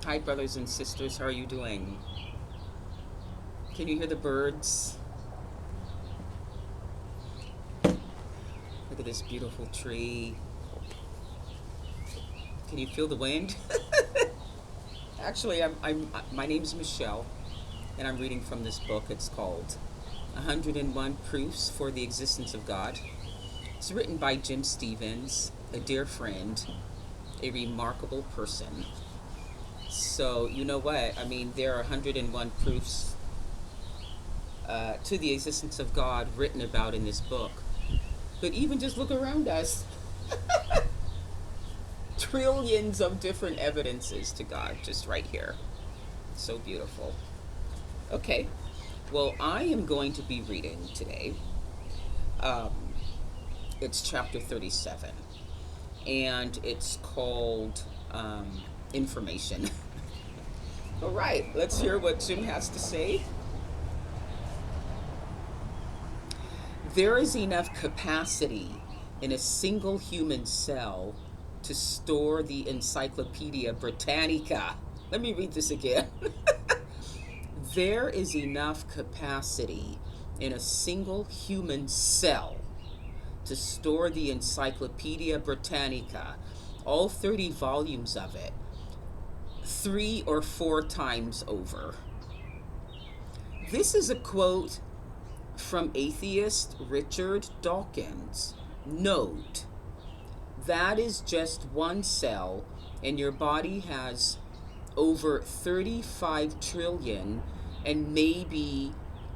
Hi, brothers and sisters. How are you doing? Can you hear the birds? Look at this beautiful tree. Can you feel the wind? Actually, my name's Michelle, and I'm reading from this book. It's called 101 Proofs for the Existence of God. It's written by Jim Stevens, a dear friend, a remarkable person. So, you know what? I mean, there are 101 proofs to the existence of God written about in this book. But even just look around us. Trillions of different evidences to God just right here. So beautiful. Okay. Well, I am going to be reading today. It's chapter 37. And it's called Information. All right. Let's hear what Jim has to say. There is enough capacity in a single human cell to store the Encyclopedia Britannica. Let me read this again. There is enough capacity in a single human cell to store the Encyclopedia Britannica, all 30 volumes of it, 3 or 4 times over. This is a quote from atheist Richard Dawkins. Note, that is just one cell, and your body has over 35 trillion and maybe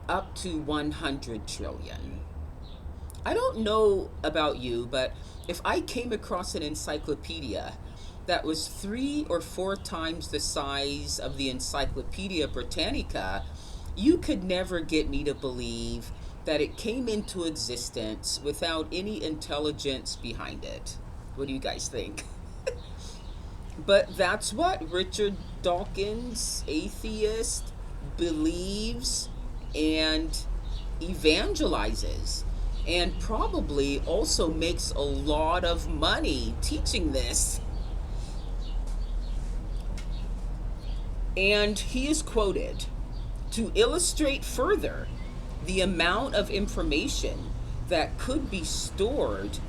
up to 100 trillion. I don't know about you, but if I came across an encyclopedia that was 3 or 4 times the size of the Encyclopedia Britannica, you could never get me to believe that it came into existence without any intelligence behind it. What do you guys think? But that's what Richard Dawkins, atheist, believes and evangelizes, and probably also makes a lot of money teaching this. And he is quoted to illustrate further the amount of information that could be stored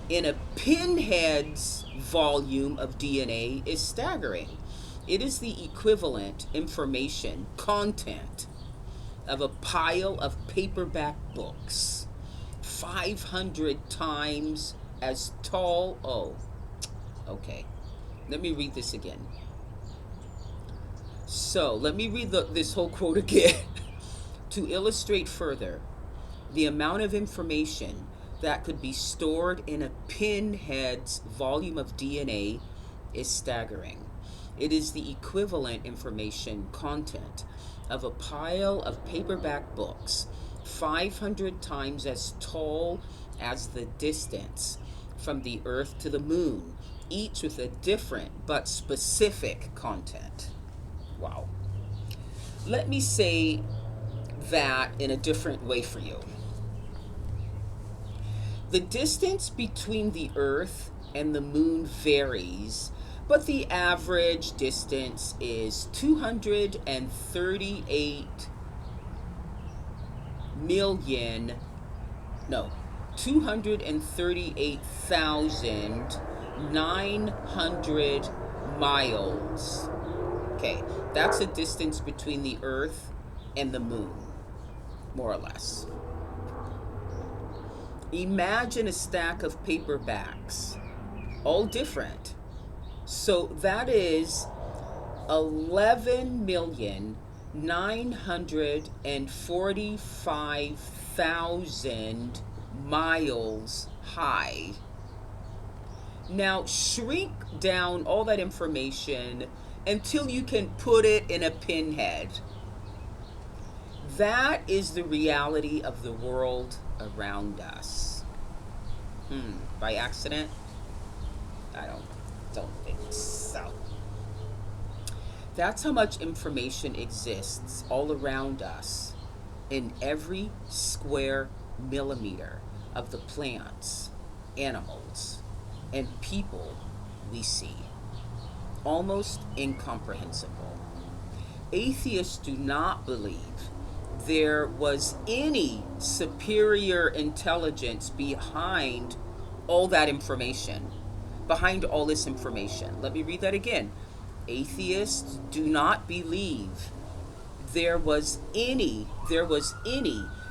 in a pinhead's volume of DNA is staggering. It is the equivalent information content of a pile of paperback books, 500 times as tall. Oh, okay. Let me read this again. So let me read this whole quote again. To illustrate further the amount of information that could be stored in a pinhead's volume of DNA is staggering. It is the equivalent information content of a pile of paperback books, 500 times as tall as the distance from the Earth to the Moon, each with a different but specific content. Wow. Let me say that in a different way for you. The distance between the Earth and the Moon varies, but the average distance is 238,900 miles. Okay, that's the distance between the Earth and the Moon, more or less. Imagine a stack of paperbacks, all different. So that is 11,945,000 miles high. Now shrink down all that information until you can put it in a pinhead. That is the reality of the world around us. By accident? I don't think so. That's how much information exists all around us in every square millimeter of the plants, animals, and people we see. almost incomprehensible. Atheists do not believe there was any superior intelligence behind all that information, behind all this information. Let me read that again. Atheists do not believe there was any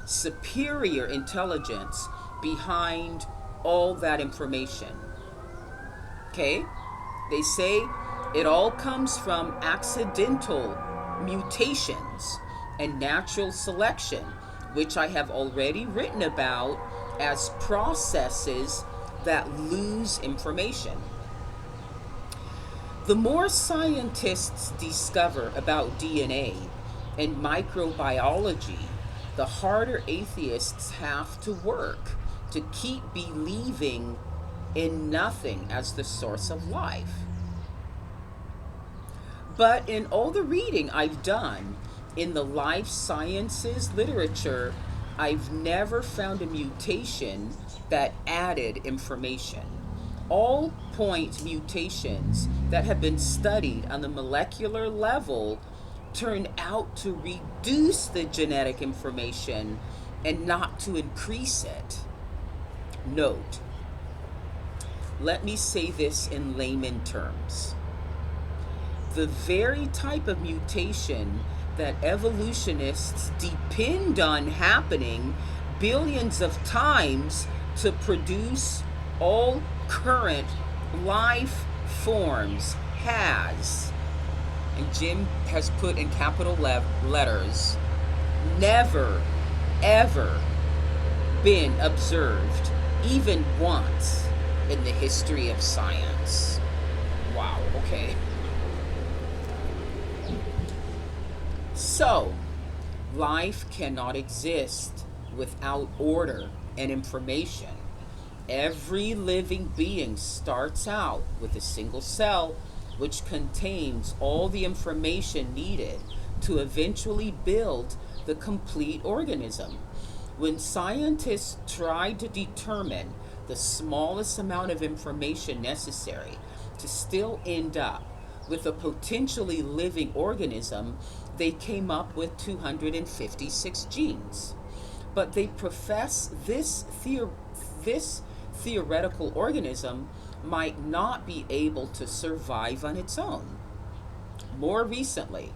superior intelligence behind all that information. Okay? They say it all comes from accidental mutations and natural selection, which I have already written about as processes that lose information. The more scientists discover about DNA and microbiology, the harder atheists have to work to keep believing in nothing as the source of life. But in all the reading I've done in the life sciences literature, I've never found a mutation that added information. All point mutations that have been studied on the molecular level turn out to reduce the genetic information and not to increase it. Note, let me say this in layman terms. The very type of mutation that evolutionists depend on happening billions of times to produce all current life forms has, and Jim has put in capital letters, never, ever been observed even once in the history of science. Wow, okay. So, life cannot exist without order and information. Every living being starts out with a single cell which contains all the information needed to eventually build the complete organism. When scientists try to determine the smallest amount of information necessary to still end up with a potentially living organism, they came up with 256 genes. But they profess this theoretical organism might not be able to survive on its own. More recently,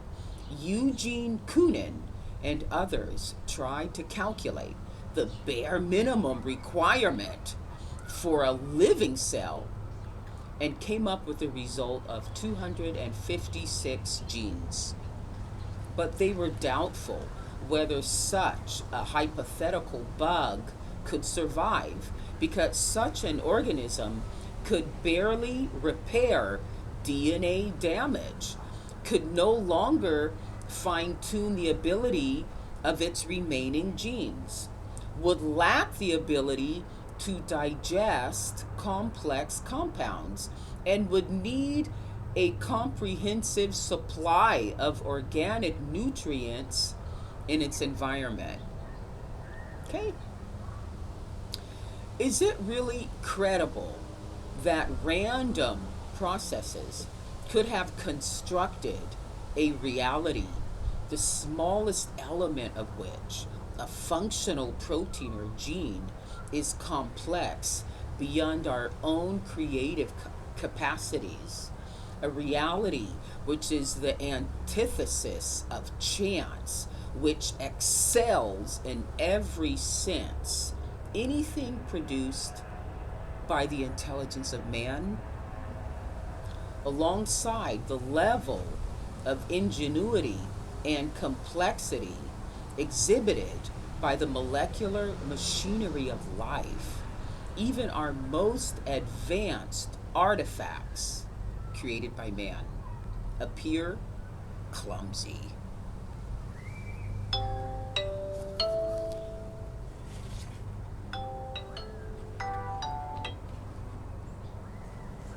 Eugene Koonin and others tried to calculate the bare minimum requirement for a living cell and came up with a result of 256 genes. But they were doubtful whether such a hypothetical bug could survive, because such an organism could barely repair DNA damage, could no longer fine-tune the ability of its remaining genes, would lack the ability to digest complex compounds, and would need a comprehensive supply of organic nutrients in its environment. Okay? Is it really credible that random processes could have constructed a reality, the smallest element of which, a functional protein or gene, is complex beyond our own creative capacities? A reality which is the antithesis of chance, which excels in every sense anything produced by the intelligence of man, alongside the level of ingenuity and complexity exhibited by the molecular machinery of life. Even our most advanced artifacts created by man appear clumsy.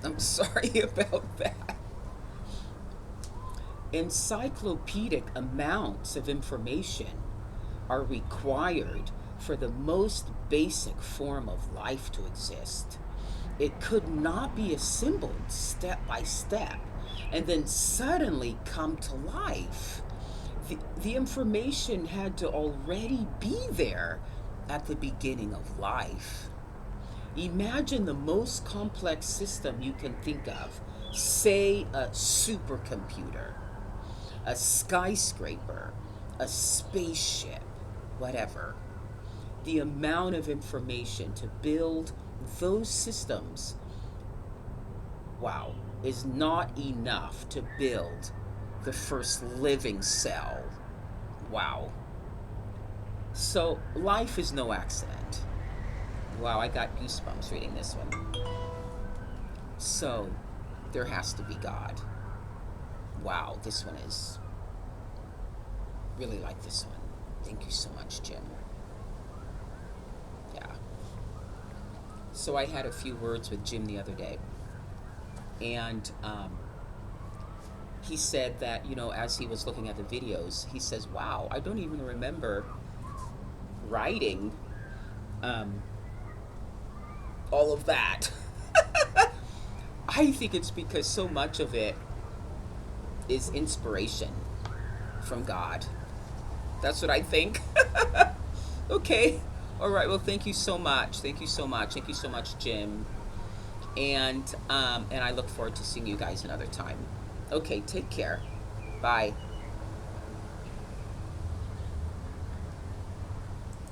I'm sorry about that. Encyclopedic amounts of information are required for the most basic form of life to exist. It could not be assembled step by step and then suddenly come to life. The information had to already be there at the beginning of life. Imagine the most complex system you can think of. Say a supercomputer, a skyscraper, a spaceship, whatever. The amount of information to build those systems, wow, is not enough to build the first living cell. Wow. So life is no accident. Wow, I got goosebumps reading this one. So there has to be God. Wow, this one is really like this one. Thank you so much, Jim. Yeah. So I had a few words with Jim the other day, and he said that, you know, as he was looking at the videos, he says, wow, I don't even remember writing all of that. I think it's because so much of it is inspiration from God. That's what I think. Okay. All right. Well, thank you so much. Thank you so much. Thank you so much, Jim. And I look forward to seeing you guys another time. Okay. Take care. Bye.